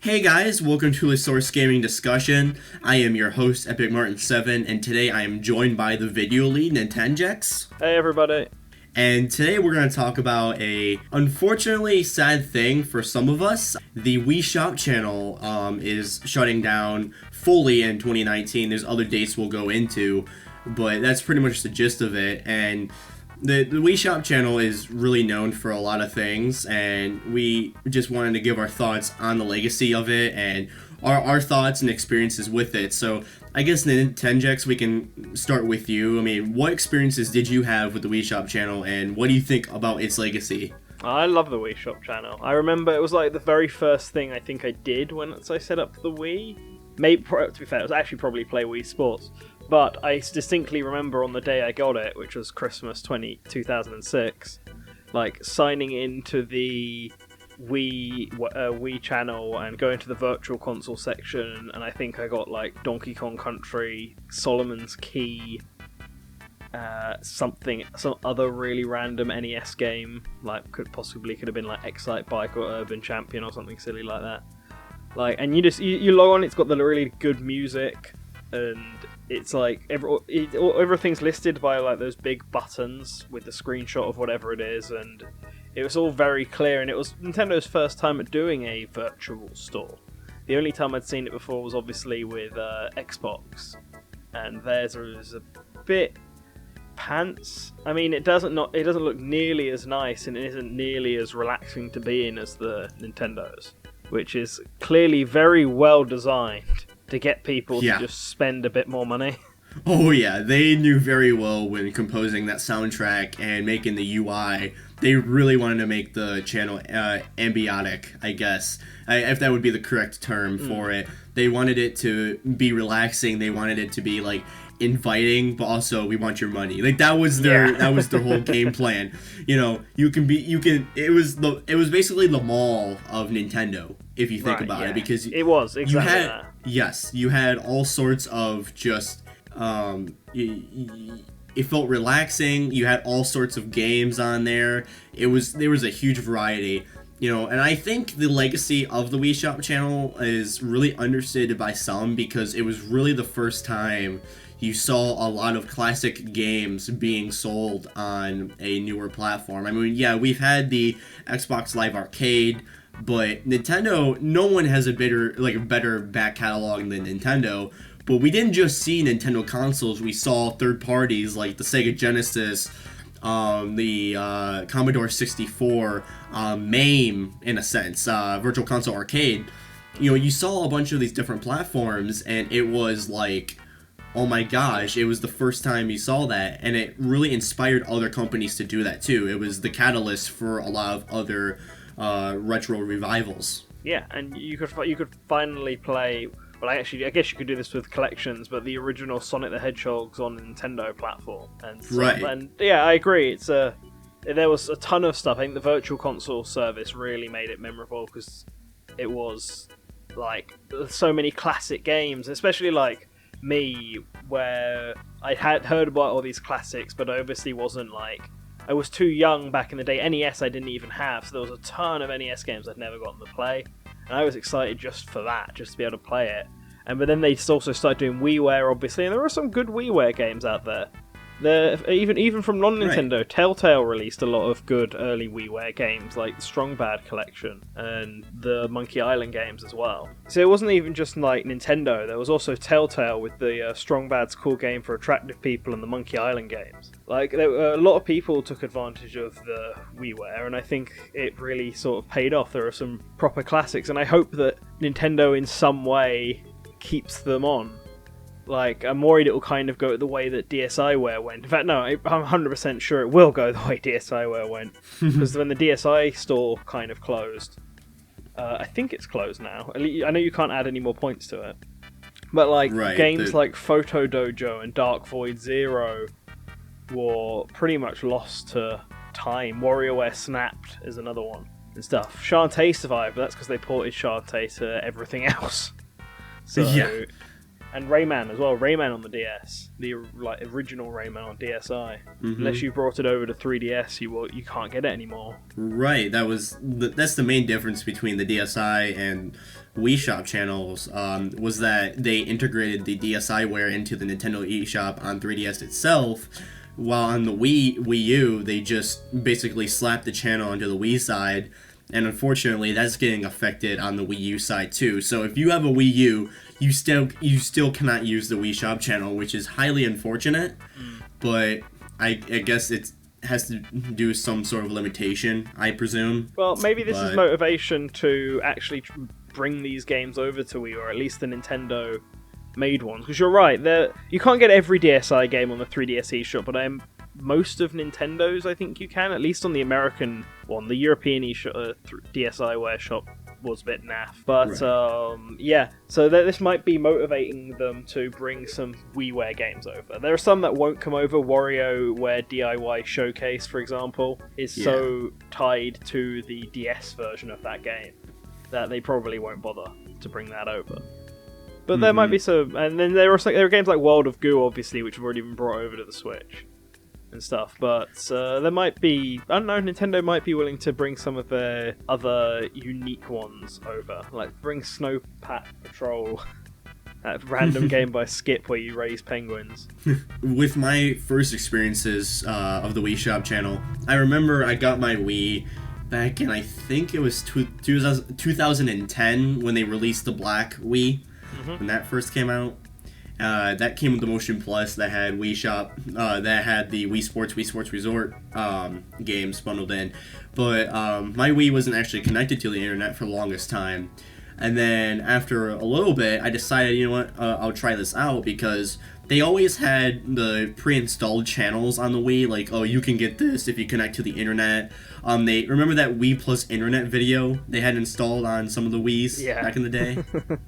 Hey guys, welcome to the Source Gaming Discussion. I am your host, Epic Martin7, and today I am joined by the video lead, Nantenjex. Hey everybody. And today we're going to talk about a unfortunately sad thing for some of us. The Wii Shop Channel is shutting down fully in 2019. There's other dates we'll go into, but that's pretty much the gist of it. And the Wii Shop Channel is really known for a lot of things, and we just wanted to give our thoughts on the legacy of it and our thoughts and experiences with it. So I guess Nantenjex, we can start with you. I mean, what experiences did you have with the Wii Shop Channel, and what do you think about its legacy? I love the Wii Shop Channel. I remember it was like the very first thing I think I did when I set up the Wii. Maybe, to be fair, it was actually probably play Wii Sports. But I distinctly remember on the day I got it, which was Christmas 2006, like signing into the Wii channel and going to the virtual console section, and I think I got like Donkey Kong Country, Solomon's Key, some other really random NES game, like could have been like Excite Bike or Urban Champion or something silly like that. Like, and you log on, it's got the really good music, and it's like everything's listed by like those big buttons with the screenshot of whatever it is, and it was all very clear. And it was Nintendo's first time at doing a virtual store. The only time I'd seen it before was obviously with Xbox, and theirs was a bit pants. I mean, it doesn't look nearly as nice, and it isn't nearly as relaxing to be in as the Nintendo's, which is clearly very well designed to get people to just spend a bit more money. Oh yeah, they knew very well when composing that soundtrack and making the UI. They really wanted to make the channel ambiotic, I guess, if that would be the correct term for it. They wanted it to be relaxing. They wanted it to be like inviting, but also we want your money. Like that was their whole game plan. You know, it was basically the mall of Nintendo, if you think about it, because it was exactly that. Yes, you had all sorts of just it felt relaxing. You had all sorts of games on there. There was a huge variety, you know, and I think the legacy of the Wii Shop Channel is really understated by some, because it was really the first time you saw a lot of classic games being sold on a newer platform. I mean, yeah, we've had the Xbox Live Arcade, but Nintendo, no one has a better back catalog than Nintendo. But we didn't just see Nintendo consoles, we saw third parties like the Sega Genesis, the Commodore 64, MAME, in a sense, Virtual Console Arcade. You know, you saw a bunch of these different platforms, and it was like, oh my gosh, it was the first time you saw that, and it really inspired other companies to do that too. It was the catalyst for a lot of other retro revivals. Yeah, and you could finally play. Well, I guess you could do this with collections, but the original Sonic the Hedgehog's on the Nintendo platform, and right. And yeah, I agree. There was a ton of stuff. I think the Virtual Console service really made it memorable, because it was like so many classic games, especially like me, where I had heard about all these classics, but I obviously wasn't like. I was too young back in the day. NES I didn't even have, so there was a ton of NES games I'd never gotten to play. And I was excited just for that, just to be able to play it. But then they also started doing WiiWare, obviously, and there are some good WiiWare games out there. Even from non-Nintendo, right. Telltale released a lot of good early WiiWare games, like the Strong Bad collection and the Monkey Island games as well. So it wasn't even just like Nintendo, there was also Telltale with the Strong Bad's Cool Game for Attractive People and the Monkey Island games. Like, a lot of people took advantage of the WiiWare, and I think it really sort of paid off. There are some proper classics, and I hope that Nintendo in some way keeps them on. Like, I'm worried it will kind of go the way that DSiWare went. In fact, no, I'm 100% sure it will go the way DSiWare went. Because when the DSi store kind of closed, I think it's closed now. I know you can't add any more points to it. But like games like Photo Dojo and Dark Void Zero were pretty much lost to time. WarioWare Snapped is another one and stuff. Shantae survived, but that's because they ported Shantae to everything else. So, yeah. And Rayman as well. Rayman on the DS, the original Rayman on DSi. Unless you brought it over to 3DS, you can't get it anymore. Right. That's the main difference between the DSi and Wii Shop channels. Was that they integrated the DSiWare into the Nintendo eShop on 3DS itself, while on the Wii U they just basically slapped the channel onto the Wii side. And unfortunately, that's getting affected on the Wii U side too. So if you have a Wii U, you still cannot use the Wii Shop channel, which is highly unfortunate. But I guess it has to do with some sort of limitation, I presume. Well, maybe this is motivation to actually bring these games over to Wii, or at least the Nintendo made ones. Because you're right, you can't get every DSi game on the 3DS eShop, but most of Nintendo's, I think you can, at least on the American one. The European DSiWare shop was a bit naff. But, yeah, so this might be motivating them to bring some WiiWare games over. There are some that won't come over. WarioWare DIY Showcase, for example, is so tied to the DS version of that game that they probably won't bother to bring that over. But there might be some... And then there are games like World of Goo, obviously, which have already been brought over to the Switch and stuff, but there might be, I don't know, Nintendo might be willing to bring some of their other unique ones over, like bring Snow Patrol, that random game by Skip where you raise penguins. With my first experiences of the Wii Shop channel, I remember I got my Wii back in, I think it was 2010 when they released the Black Wii, when that first came out. That came with the Motion Plus, that had Wii Shop, that had the Wii Sports Resort games bundled in. But my Wii wasn't actually connected to the internet for the longest time. And then after a little bit, I decided, you know what, I'll try this out, because they always had the pre-installed channels on the Wii, like, oh, you can get this if you connect to the internet. They remember that Wii Plus Internet video they had installed on some of the Wiis back in the day?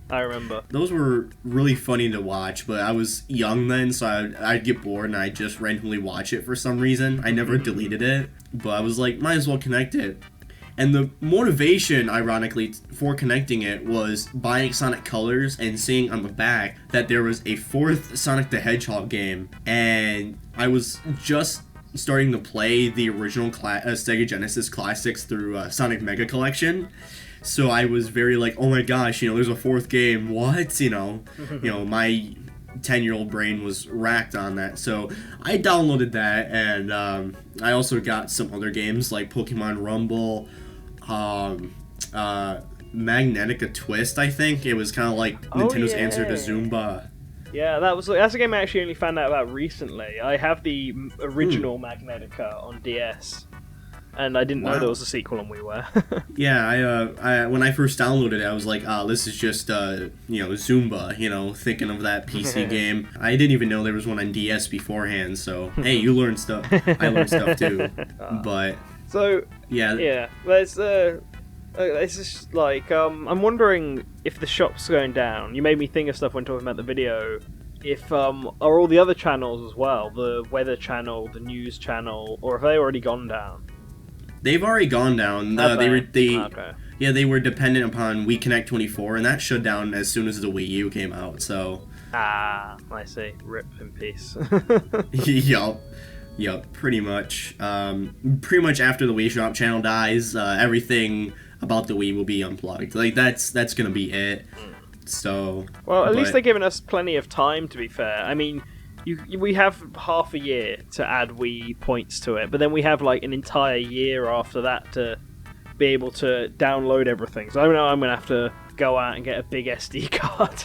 I remember. Those were really funny to watch, but I was young then, so I'd get bored and I'd just randomly watch it for some reason. I never deleted it, but I was like, might as well connect it. And the motivation, ironically, for connecting it was buying Sonic Colors and seeing on the back that there was a fourth Sonic the Hedgehog game. And I was just starting to play the original Sega Genesis classics through Sonic Mega Collection. So I was very like, oh my gosh, there's a fourth game. What? My 10-year-old brain was racked on that. So I downloaded that, and I also got some other games like Pokemon Rumble, Magnetica Twist, I think. It was kind of like Nintendo's answer to Zumba. Yeah, that's a game I actually only found out about recently. I have the original Magnetica on DS, and I didn't know there was a sequel on WiiWare. Yeah, I when I first downloaded it, I was like, this is just Zumba, thinking of that PC game. I didn't even know there was one on DS beforehand. So hey, you learned stuff. I learned stuff too. But yeah. It's just like I'm wondering if the shop's going down. You made me think of stuff when talking about the video. If are all the other channels as well, the weather channel, the news channel, or have they already gone down? They've already gone down. They were dependent upon Wii Connect 24, and that shut down as soon as the Wii U came out. So I see. Rip in peace. Yup. Pretty much. Pretty much after the Wii Shop channel dies, everything about the Wii will be unplugged. Like that's gonna be it. So. Well, at least they're giving us plenty of time. To be fair, I mean. We have half a year to add Wii points to it, but then we have like an entire year after that to be able to download everything. So I know I'm going to have to go out and get a big SD card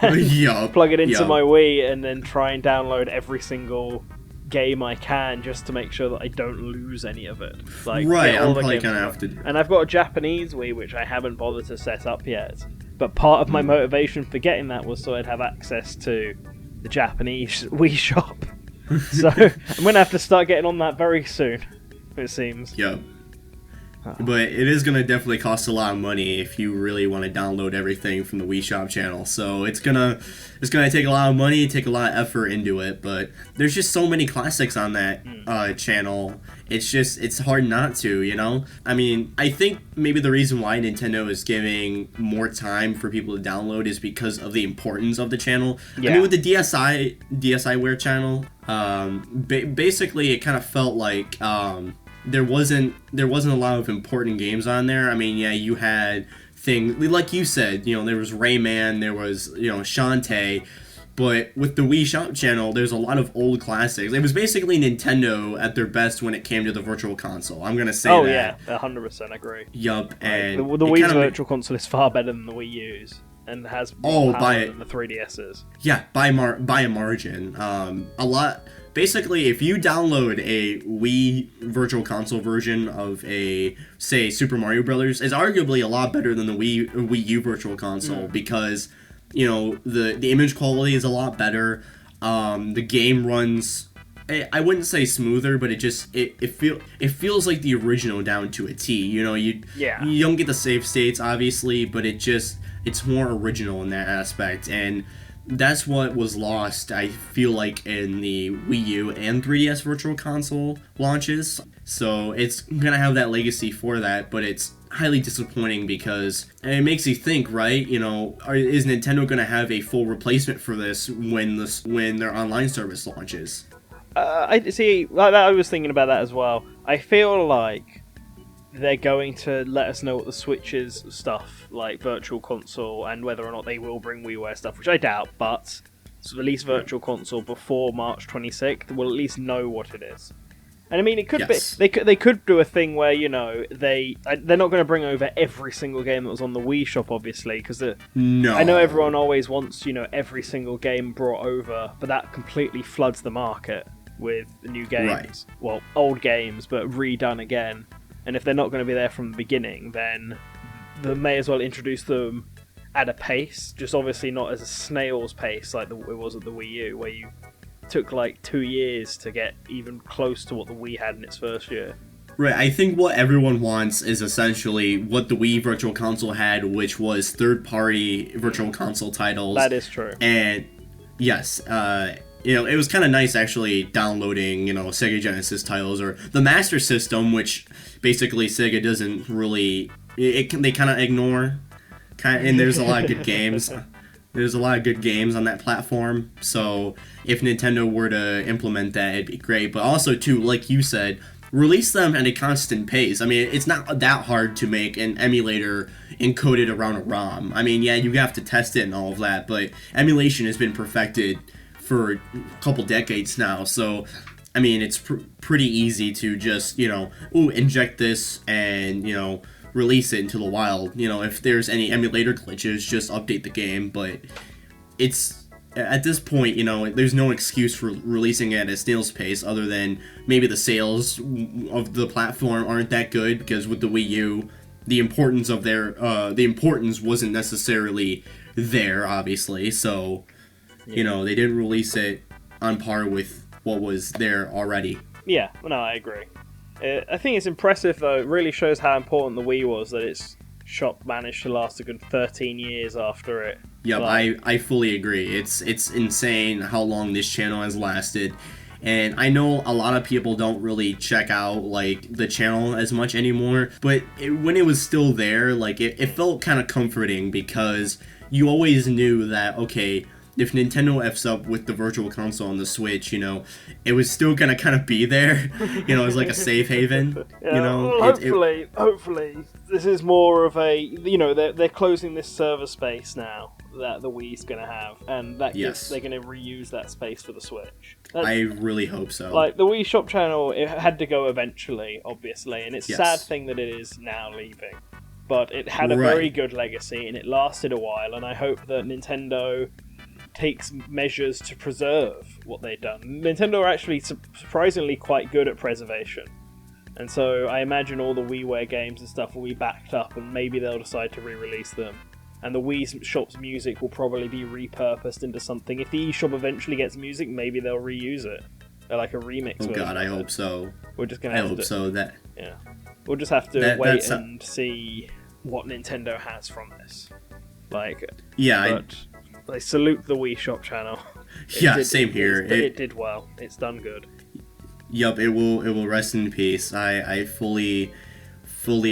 and plug it into my Wii and then try and download every single game I can just to make sure that I don't lose any of it. Like, right, I'm probably going to have to. And I've got a Japanese Wii, which I haven't bothered to set up yet. But part of my motivation for getting that was so I'd have access to the Japanese Wii shop. So I'm going to have to start getting on that very soon, it seems. Yep. But it is going to definitely cost a lot of money if you really want to download everything from the Wii Shop Channel. So it's gonna take a lot of money, take a lot of effort into it. But there's just so many classics on that channel. It's hard not to, you know? I mean, I think maybe the reason why Nintendo is giving more time for people to download is because of the importance of the channel. Yeah. I mean, with the DSiWare channel, basically it kind of felt like there wasn't a lot of important games on there. I mean, yeah, you had things like you said, you know, there was Rayman, there was, you know, Shantae. But with the Wii Shop Channel, there's a lot of old classics. It was basically Nintendo at their best when it came to the Virtual Console. I'm gonna say that. Oh yeah, 100% agree. Yup, and the Wii's Virtual Console is far better than the Wii U's, and has more power than the 3DS's. Yeah, by a margin. A lot. Basically, if you download a Wii Virtual Console version of a, say, Super Mario Brothers, it's arguably a lot better than the Wii U Virtual Console because, you know, the image quality is a lot better. The game runs, I wouldn't say smoother, but it feels like the original down to a T. You know, you don't get the save states obviously, but it's more original in that aspect, and that's what was lost, I feel like, in the Wii U and 3DS Virtual Console launches. So it's gonna have that legacy for that, but it's highly disappointing because it makes you think, right? You know, is Nintendo gonna have a full replacement for this when their online service launches? I was thinking about that as well. I feel like they're going to let us know what the Switch's stuff, like Virtual Console, and whether or not they will bring WiiWare stuff, which I doubt, but release Virtual Console before March 26th, we'll at least know what it is. And I mean, it could be they could do a thing where, you know, they're not going to bring over every single game that was on the Wii Shop, obviously, because I know everyone always wants, you know, every single game brought over, but that completely floods the market with new games. Right. Well, old games, but redone again. And if they're not going to be there from the beginning, then they may as well introduce them at a pace, just obviously not as a snail's pace like it was at the Wii U, where you took like 2 years to get even close to what the Wii had in its first year. Right, I think what everyone wants is essentially what the Wii Virtual Console had, which was third-party Virtual Console titles. That is true. And yes, you know, it was kind of nice actually downloading, you know, Sega Genesis titles or the Master System, which basically Sega doesn't really, they kind of ignore, and there's a lot of good games. There's a lot of good games on that platform, so if Nintendo were to implement that, it'd be great. But also, too, like you said, release them at a constant pace. I mean, it's not that hard to make an emulator encoded around a ROM. I mean, yeah, you have to test it and all of that, but emulation has been perfected for a couple decades now, so I mean, it's pretty easy to just, you know, inject this and, you know, release it into the wild. You know, if there's any emulator glitches, just update the game. But it's, at this point, you know, there's no excuse for releasing it at a snail's pace other than maybe the sales of the platform aren't that good, because with the Wii U, the importance wasn't necessarily there, obviously. So, you know, they didn't release it on par with what was there already. Yeah, no, I agree. I think it's impressive, though. It really shows how important the Wii was, that its shop managed to last a good 13 years after it. Yep, I fully agree. It's insane how long this channel has lasted. And I know a lot of people don't really check out, like, the channel as much anymore, but when it was still there, like, it felt kind of comforting, because you always knew that, okay, if Nintendo F's up with the Virtual Console on the Switch, you know, it was still gonna kind of be there, you know, as like a safe haven, yeah, you know. Well, hopefully, this is more of a, you know, they're closing this server space now that the Wii's gonna have, and that they're gonna reuse that space for the Switch. I really hope so. Like, the Wii Shop Channel, it had to go eventually, obviously, and it's a sad thing that it is now leaving. But it had a very good legacy, and it lasted a while, and I hope that Nintendo takes measures to preserve what they've done. Nintendo are actually surprisingly quite good at preservation, and so I imagine all the WiiWare games and stuff will be backed up, and maybe they'll decide to re-release them. And the Wii Shop's music will probably be repurposed into something. If the eShop eventually gets music, maybe they'll reuse it, like a remix. Oh god, I hope so. We're just gonna. I hope so. That Yeah, we'll just have to wait and see what Nintendo has from this. Like, yeah, but I salute the Wii Shop Channel. Same here. It did well. It's done good. Yup, it will rest in peace. I fully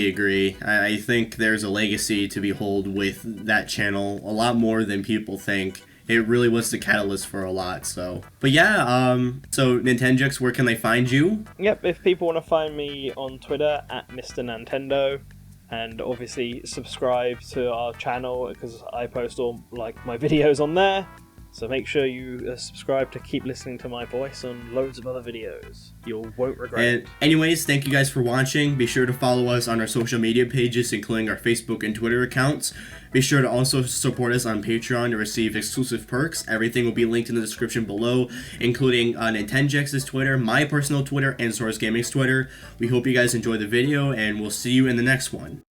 agree. I think there's a legacy to behold with that channel, a lot more than people think. It really was the catalyst for a lot. So, but yeah, so Nantenjex, where can they find you? Yep, if people want to find me on Twitter at Mr. Nintendo, and obviously subscribe to our channel because I post all like my videos on there. So make sure you subscribe to keep listening to my voice on loads of other videos. You won't regret it. Anyways, thank you guys for watching. Be sure to follow us on our social media pages, including our Facebook and Twitter accounts. Be sure to also support us on Patreon to receive exclusive perks. Everything will be linked in the description below, including Nantenjex's Twitter, my personal Twitter, and Source Gaming's Twitter. We hope you guys enjoy the video, and we'll see you in the next one.